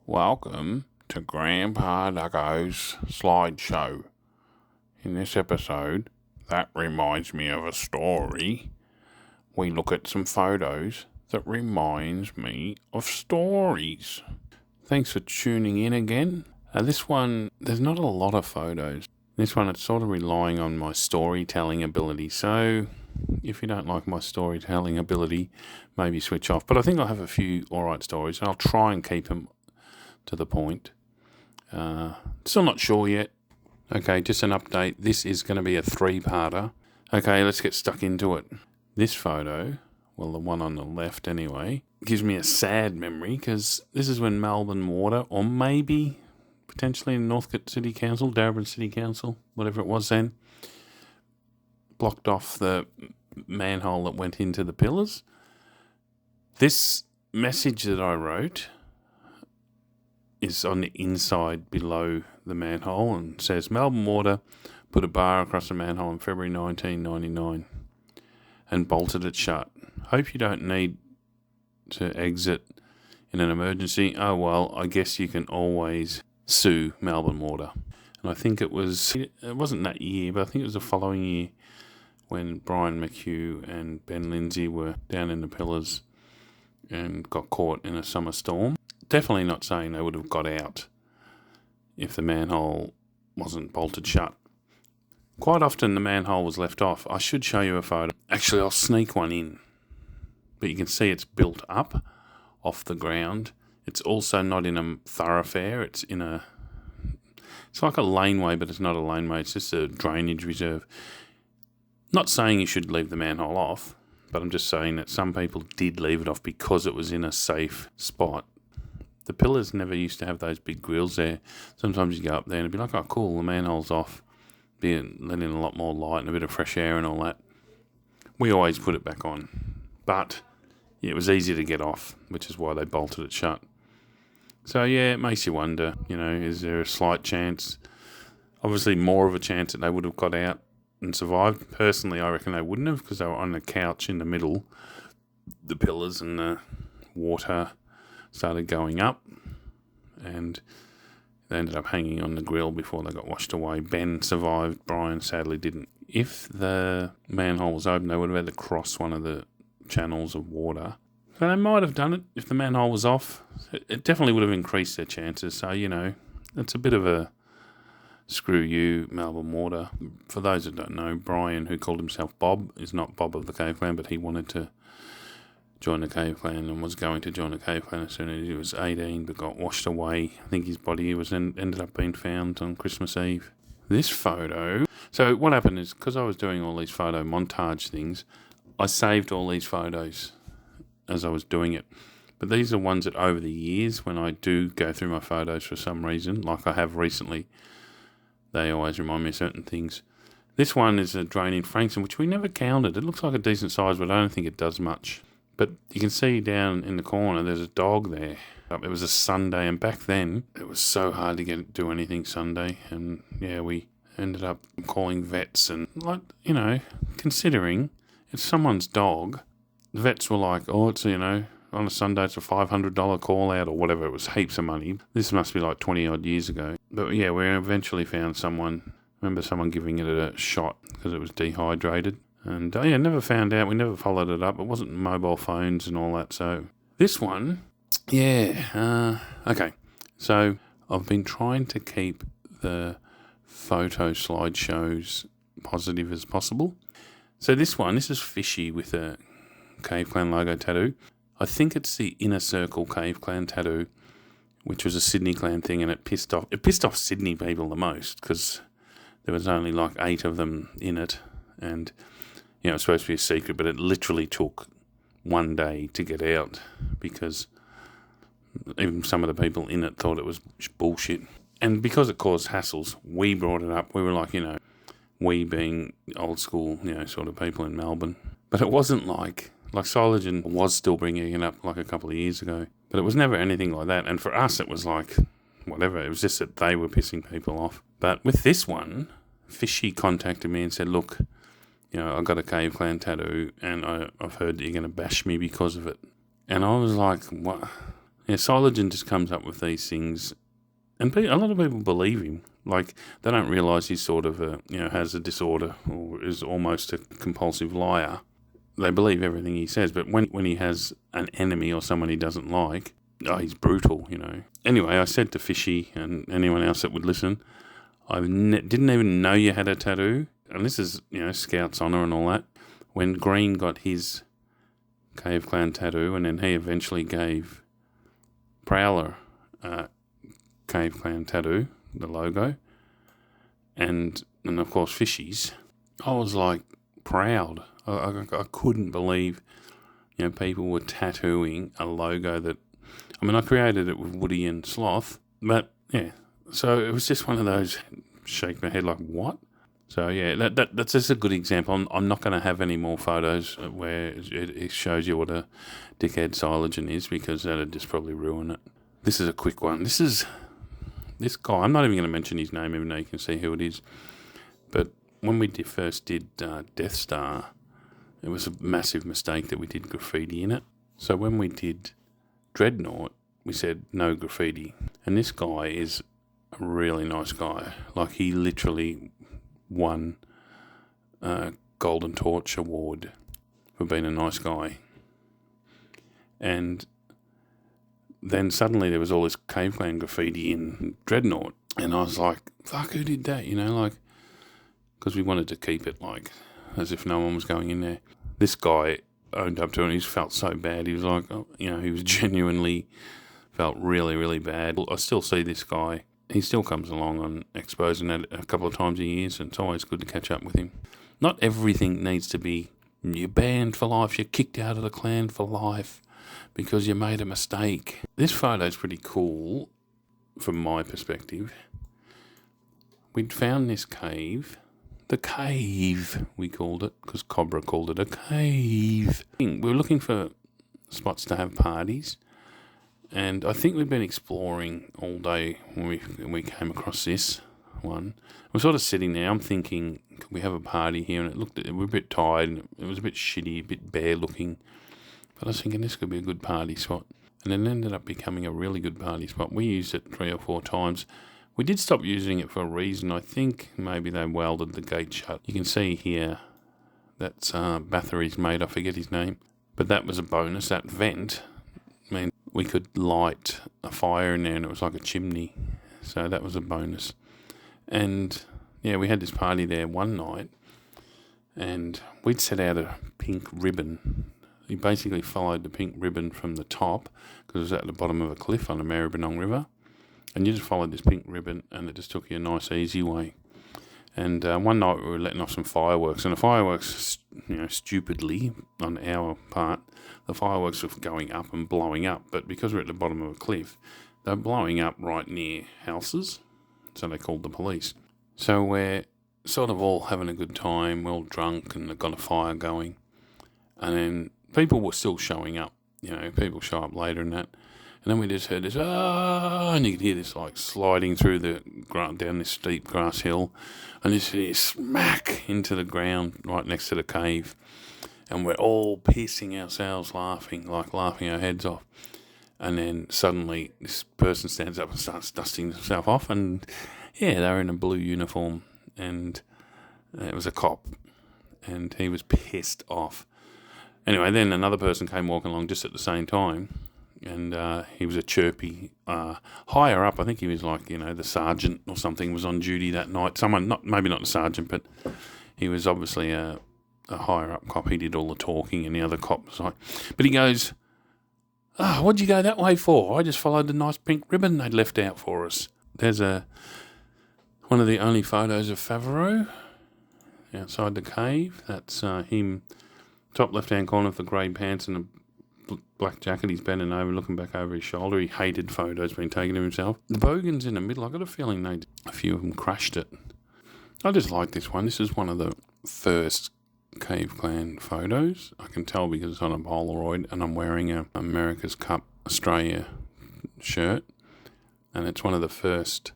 Welcome to Grandpa Ducko's slideshow. In this episode, that reminds me of a story. We look at some photos that reminds me of stories. Thanks for tuning in again. This one, there's not a lot of photos. This one, it's sort of relying on my storytelling ability. So, if you don't like my storytelling ability, maybe switch off. But I think I'll have a few alright stories, and I'll try and keep them to the point. Still not sure yet. Okay, just an update. This is going to be a 3-parter. Okay, let's get stuck into it. This photo, well, the one on the left anyway, gives me a sad memory because this is when Melbourne Water, or maybe potentially Northcote City Council, Darebin City Council, whatever it was then, blocked off the manhole that went into the pillars. This message that I wrote is on the inside below the manhole and says, Melbourne Water put a bar across the manhole in February 1999 and bolted it shut. Hope you don't need to exit in an emergency. Oh well, I guess you can always sue Melbourne Water. And I think it wasn't that year, but I think it was the following year when Brian McHugh and Ben Lindsay were down in the pillars and got caught in a summer storm. Definitely not saying they would have got out if the manhole wasn't bolted shut. Quite often the manhole was left off. I should show you a photo. Actually, I'll sneak one in. But you can see it's built up off the ground. It's also not in a thoroughfare. It's like a laneway, but it's not a laneway. It's just a drainage reserve. Not saying you should leave the manhole off, but I'm just saying that some people did leave it off because it was in a safe spot. The pillars never used to have those big grills there. Sometimes you go up there and it'd be like, oh cool, the manhole's off. Let in a lot more light and a bit of fresh air and all that. We always put it back on. But yeah, it was easy to get off, which is why they bolted it shut. So yeah, it makes you wonder, is there a slight chance, obviously more of a chance that they would have got out and survived? Personally, I reckon they wouldn't have because they were on a couch in the middle, the pillars, and the water started going up and they ended up hanging on the grill before they got washed away. Ben survived, Brian sadly didn't. If the manhole was open, they would have had to cross one of the channels of water. So they might have done it if the manhole was off. It definitely would have increased their chances. So, it's a bit of a screw you, Melbourne Water. For those that don't know, Brian, who called himself Bob, is not Bob of the Cave Clan, but he wanted to join the Cave Clan and was going to join the Cave Clan as soon as he was 18, but got washed away. I think his body ended up being found on Christmas Eve. This photo. So what happened is, because I was doing all these photo montage things, I saved all these photos as I was doing it. But these are ones that over the years, when I do go through my photos for some reason, like I have recently, they always remind me of certain things. This one is a drain in Frankston, which we never counted. It looks like a decent size, but I don't think it does much. But you can see down in the corner, there's a dog there. It was a Sunday, and back then, it was so hard to do anything Sunday. And yeah, we ended up calling vets and, considering it's someone's dog, the vets were like, oh, it's, on a Sunday, it's a $500 call out or whatever. It was heaps of money. This must be like 20 odd years ago. But yeah, we eventually found someone. Remember someone giving it a shot because it was dehydrated. And never found out. We never followed it up. It wasn't mobile phones and all that. So this one, okay. So I've been trying to keep the photo slideshows positive as possible. So this is Fishy with a Cave Clan logo tattoo. I think it's the Inner Circle Cave Clan tattoo, which was a Sydney Clan thing, and it pissed off Sydney people the most because there was only like 8 of them in it, and it was supposed to be a secret, but it literally took one day to get out because even some of the people in it thought it was bullshit. And because it caused hassles, we brought it up. We were like, we being old school, sort of people in Melbourne. But it wasn't like Silogen was still bringing it up like a couple of years ago. But it was never anything like that. And for us, it was like, whatever. It was just that they were pissing people off. But with this one, Fishy contacted me and said, look, I got a Cave Clan tattoo and I've heard that you're going to bash me because of it. And I was like, what? Yeah, Silogen just comes up with these things, and a lot of people believe him. Like, they don't realise he's sort of has a disorder or is almost a compulsive liar. They believe everything he says, but when he has an enemy or someone he doesn't like, he's brutal, Anyway, I said to Fishy and anyone else that would listen, I didn't even know you had a tattoo, and this is, Scout's honour and all that. When Green got his Cave Clan tattoo, and then he eventually gave Prowler Cave Clan tattoo, the logo, and of course Fishy's, I was like proud. I couldn't believe, people were tattooing a logo that, I created it with Woody and Sloth, but yeah, so it was just one of those shake my head like, what? So yeah, that's just a good example. I'm not going to have any more photos where it shows you what a dickhead Silogen is, because that'd just probably ruin it. This is a quick one. This guy, I'm not even going to mention his name, even though you can see who it is. But when we first did Death Star, it was a massive mistake that we did graffiti in it. So when we did Dreadnought, we said no graffiti. And this guy is a really nice guy. Like, he literally won a Golden Torch award for being a nice guy. And then suddenly there was all this Cave Clan graffiti in Dreadnought. And I was like, fuck, who did that? Because we wanted to keep it like as if no one was going in there. This guy owned up to it, and he felt so bad. He was like, he was genuinely felt really, really bad. I still see this guy. He still comes along on Expos and that a couple of times a year, so it's always good to catch up with him. Not everything needs to be, you're banned for life, you're kicked out of the clan for life because you made a mistake. This photo's pretty cool from my perspective. We'd found this cave. The cave, we called it, because Cobra called it a cave. We were looking for spots to have parties, and I think we've been exploring all day when we came across this one. We're sort of sitting there, I'm thinking, could we have a party here? And we were a bit tired, and it was a bit shitty, a bit bare looking. But I was thinking this could be a good party spot. And it ended up becoming a really good party spot. We used it 3 or 4 times. We did stop using it for a reason. I think maybe they welded the gate shut. You can see here that's Bathory's mate, I forget his name. But that was a bonus. That vent meant we could light a fire in there, and it was like a chimney. So that was a bonus. And yeah, we had this party there one night, and we'd set out a pink ribbon. You basically followed the pink ribbon from the top, because it was at the bottom of a cliff on the Maribyrnong River. And you just followed this pink ribbon, and it just took you a nice, easy way. And one night we were letting off some fireworks, and the fireworks, stupidly, on our part, the fireworks were going up and blowing up. But because we're at the bottom of a cliff, they're blowing up right near houses, so they called the police. So we're sort of all having a good time, we're all drunk, and they've got a fire going. And then people were still showing up, people show up later and that. And then we just heard this, and you could hear this like sliding through down this steep grass hill, and this smack into the ground right next to the cave. And we're all pissing ourselves laughing our heads off. And then suddenly this person stands up and starts dusting himself off, and yeah, they were in a blue uniform, and it was a cop, and he was pissed off. Anyway, then another person came walking along just at the same time, and he was a chirpy, higher up. I think he was like, the sergeant or something was on duty that night. Someone, maybe not the sergeant, but he was obviously a higher up cop. He did all the talking, and the other cop was like, but he goes, what'd you go that way for? I just followed the nice pink ribbon they'd left out for us. There's one of the only photos of Favreau outside the cave. That's him, top left-hand corner with the grey pants and a black jacket. He's bending over, looking back over his shoulder. He hated photos being taken of himself. The Bogans in the middle, I got a feeling a few of them crashed it. I just like this one. This is one of the first Cave Clan photos. I can tell because it's on a Polaroid, and I'm wearing a America's Cup Australia shirt, and it's one of the first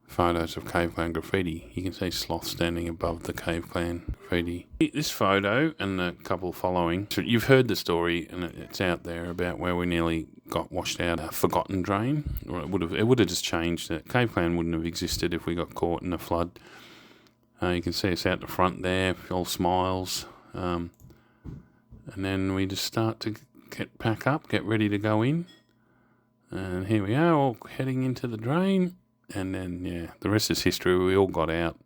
photos of Cave Clan graffiti. You can see Sloth standing above the Cave Clan graffiti. This photo and the couple following, so you've heard the story and it's out there about where we nearly got washed out a forgotten drain. Or it would have just changed. The Cave Clan wouldn't have existed if we got caught in a flood. You can see us out the front there, all smiles. And then we just start to pack up, get ready to go in. And here we are, all heading into the drain. And then, the rest is history. We all got out.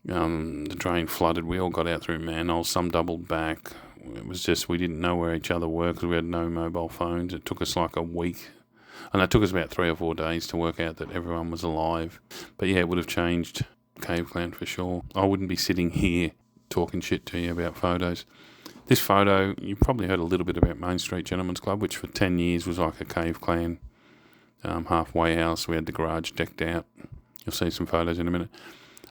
The drain flooded. We all got out through manholes. Some doubled back. It was just we didn't know where each other were because we had no mobile phones. It took us like a week. And it took us about 3 or 4 days to work out that everyone was alive. But, it would have changed Cave Clan for sure. I wouldn't be sitting here talking shit to you about photos. This photo, you probably heard a little bit about Main Street Gentlemen's Club, which for 10 years was like a Cave Clan halfway house. We had the garage decked out. You'll see some photos in a minute.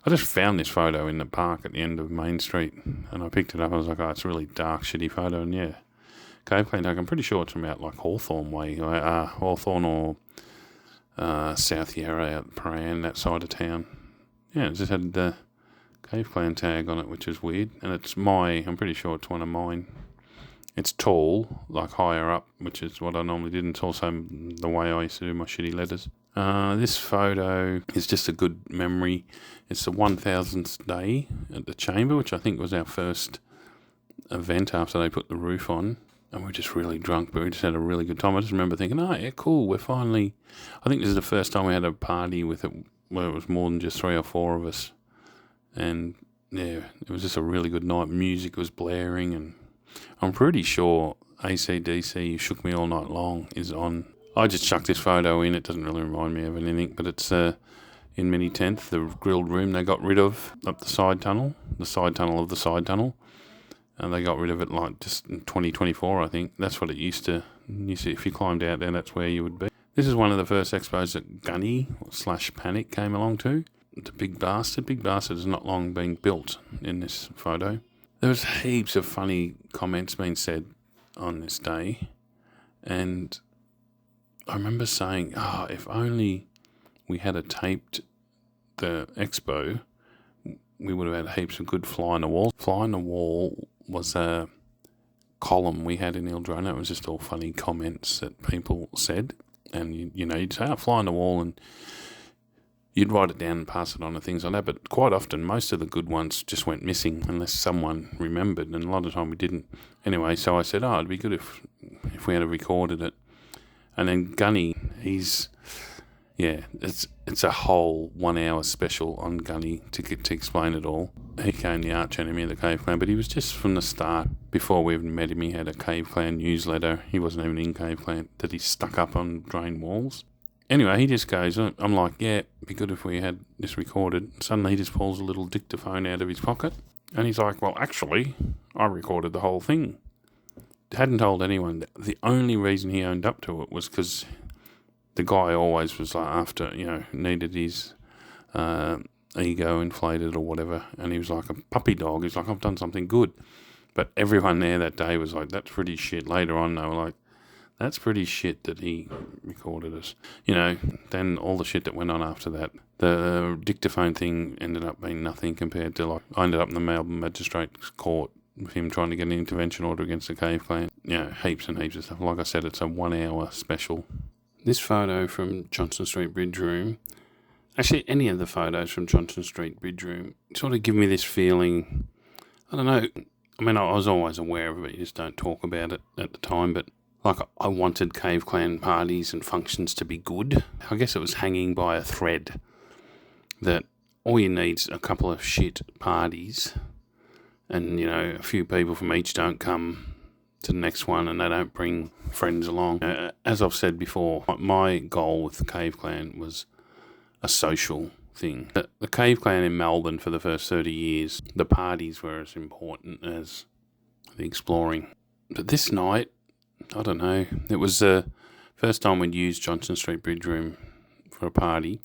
I just found this photo in the park at the end of Main Street, and I picked it up. I was like, it's a really dark, shitty photo. And Cave Clan, I'm pretty sure it's from out like Hawthorne way, Hawthorne or South Yarra out Paran, that side of town. It just had the Cave Clan tag on it, which is weird. And I'm pretty sure it's one of mine. It's tall, like higher up, which is what I normally did. And it's also the way I used to do my shitty letters. This photo is just a good memory. It's the 1000th day at the Chamber, which I think was our first event after they put the roof on. And we were just really drunk, but we just had a really good time. I just remember thinking, cool, we're finally... I think this is the first time we had a party with it where it was more than just 3 or 4 of us. And, it was just a really good night. Music was blaring, and I'm pretty sure AC/DC, You Shook Me All Night Long, is on. I just chucked this photo in. It doesn't really remind me of anything, but it's in Mini 10th, the grilled room they got rid of up the side tunnel of the side tunnel. And they got rid of it like just in 2024, I think. That's what it used to. If you climbed out there, that's where you would be. This is one of the first expos that Gunny / Panic came along to. The Big Bastard. Big Bastard has not long been built in this photo. There was heaps of funny comments being said on this day. And I remember saying, if only we had taped the expo, we would have had heaps of good fly in the wall. Fly in the wall was a column we had in Ildrona. It was just all funny comments that people said. And, you'd say, fly on the wall, and you'd write it down and pass it on and things like that. But quite often, most of the good ones just went missing unless someone remembered. And a lot of the time we didn't. Anyway, so I said, it'd be good if we had recorded it. And then Gunny, it's a whole 1 hour special on Gunny to explain it all. He became the arch enemy of the Cave Clan, but he was just from the start. Before we even met him, he had a Cave Clan newsletter. He wasn't even in Cave Clan, that he stuck up on drain walls. Anyway, he just goes, I'm like, it'd be good if we had this recorded. Suddenly he just pulls a little dictaphone out of his pocket. And he's like, well, actually, I recorded the whole thing. Hadn't told anyone. The only reason he owned up to it was because the guy always was like after, needed his ego inflated or whatever. And he was like a puppy dog. He's like, I've done something good. But everyone there that day was like, that's pretty shit. Later on, they were like, that's pretty shit that he recorded us. Then all the shit that went on after that. The dictaphone thing ended up being nothing compared to, I ended up in the Melbourne Magistrates Court with him trying to get an intervention order against the Cave Clan. Heaps and heaps of stuff. Like I said, it's a 1 hour special. This photo from Johnston Street Bridge Room, actually any of the photos from Johnston Street Bridge Room, sort of give me this feeling, I don't know, I was always aware of it, you just don't talk about it at the time, but I wanted Cave Clan parties and functions to be good. I guess it was hanging by a thread that all you need's a couple of shit parties and, a few people from each don't come to the next one and they don't bring friends along. As I've said before, my goal with the Cave Clan was a social thing. The Cave Clan in Melbourne for the first 30 years, the parties were as important as the exploring. But this night, I don't know, it was the first time we'd used Johnston Street Bridge Room for a party.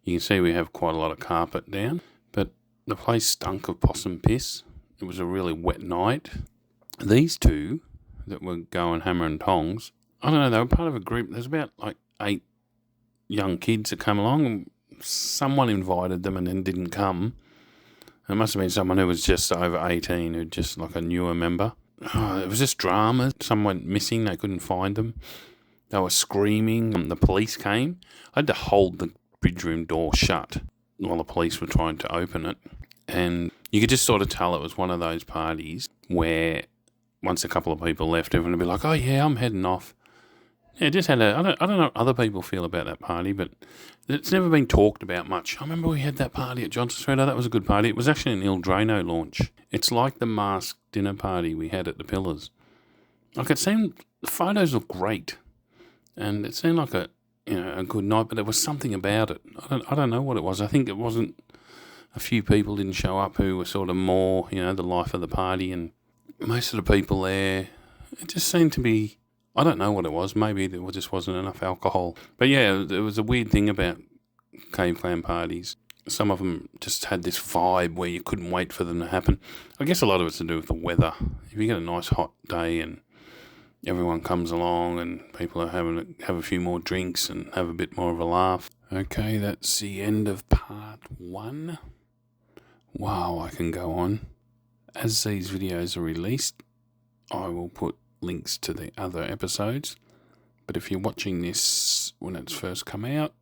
You can see we have quite a lot of carpet down, but the place stunk of possum piss. It was a really wet night. These two that were going hammer and tongs, I don't know, they were part of a group. There's about 8 young kids that come along, and someone invited them and then didn't come. It must have been someone who was just over 18, who just like a newer member. It was just drama. Someone went missing. They couldn't find them. They were screaming. The police came. I had to hold the bridge room door shut while the police were trying to open it. And you could just sort of tell it was one of those parties where once a couple of people left, everyone would be like, oh yeah, I'm heading off. Yeah, just had I don't know what other people feel about that party, but it's never been talked about much. I remember we had that party at Johnson Street. That was a good party. It was actually an Il Drano launch. It's like the masked dinner party we had at the Pillars. Like, it seemed, the photos looked great. And it seemed like a good night, but there was something about it. I don't know what it was. I think it wasn't, a few people didn't show up who were sort of more, the life of the party, and most of the people there, it just seemed to be, I don't know what it was. Maybe there just wasn't enough alcohol. But yeah, there was a weird thing about Cave Clan parties. Some of them just had this vibe where you couldn't wait for them to happen. I guess a lot of it's to do with the weather. If you get a nice hot day and everyone comes along and people are have a few more drinks and have a bit more of a laugh. Okay, that's the end of part 1. Wow, I can go on. As these videos are released, I will put links to the other episodes. But if you're watching this when it's first come out,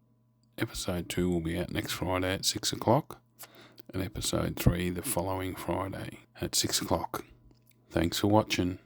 episode 2 will be out next Friday at 6 o'clock, and episode 3 the following Friday at 6 o'clock. Thanks for watching.